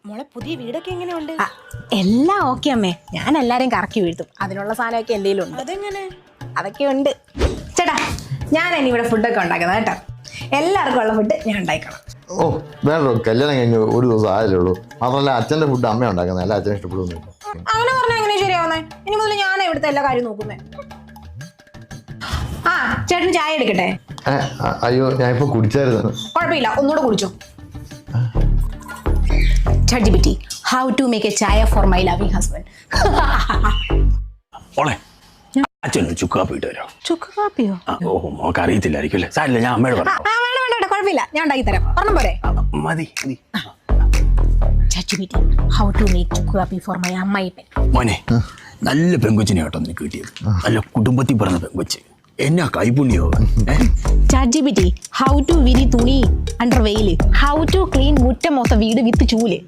മോളെ പുതിയ വീടൊക്കെ എങ്ങനെയുണ്ട്? എല്ലാം ഓക്കെ അമ്മേ. ഞാൻ എല്ലാരെയും കറക്കി വീഴ്ത്തും. അതിനുള്ള സാധനമൊക്കെ എന്തെങ്കിലും ഉണ്ട്. അതെങ്ങനെ? അതൊക്കെ ഉണ്ട് ചേട്ടാ. ഞാൻ ഇനി ഇവിടെ ഫുഡൊക്കെ ഉണ്ടാക്കുന്നത് കേട്ടോ. എല്ലാവർക്കും ഉള്ള ഫുഡ് ഞാൻ ഉണ്ടാക്കണം. ഓ വേണ്ടോ, കല്യാണം കഴിഞ്ഞ് ഒരു ദിവസം ആയല്ലേ ഉള്ളൂ. മാത്രമല്ല അച്ഛൻ്റെ ഫുഡ് അമ്മ ഉണ്ടാക്കുന്നത്, അല്ല അച്ഛനെ ഇഷ്ടപ്പെടുന്നു. അങ്ങനെ പറഞ്ഞാൽ എങ്ങനെ ശരിയാവുന്നേ? ഇനി മുതൽ ഞാൻ ഇവിടുത്തെ എല്ലാ കാര്യം നോക്കുന്നേ. ആ ചേട്ടന് ചായ എടുക്കട്ടെ? അയ്യോ ഞാൻ ഇപ്പൊ കുടിച്ചായിരുന്നു. കുഴപ്പമില്ല, ഒന്നുകൂടെ കുടിച്ചോ. ChatGPT, how to make a chaya for my loving husband. ഓളെ അച്ഛനൊരു ചുക്ക് കാപ്പി ഇട്ട് തരാം. ചുക്ക് കാപ്പിയോ? ഓഹോ നമുക്ക് അറിയത്തില്ലായിരിക്കും അല്ലേ? സാരില്ല, ഞാൻ അമ്മയോട് പറയാം. വേണ്ട കുഴപ്പമില്ല, ഞാൻ ഉണ്ടാക്കി തരാം. പറഞ്ഞ പോരെ? മതി മതി. ChatGPT, how to make ചുക്ക് കാപ്പി for my അമ്മായിപ്പൻ. മോനെ നല്ല പെങ്കൊച്ചിനെ കേട്ടോ നിനക്ക് കിട്ടിയത്. നല്ല കുടുംബത്തിൽ പറഞ്ഞ പെങ്കൊച്ച്. എന്നാ കൈപുണ്യോ. ChatGPT, how to വിരി തുണി അണ്ടർ വെയില്. How to clean മുറ്റം മൊത്ത വീട് വിത്ത് ചൂല്.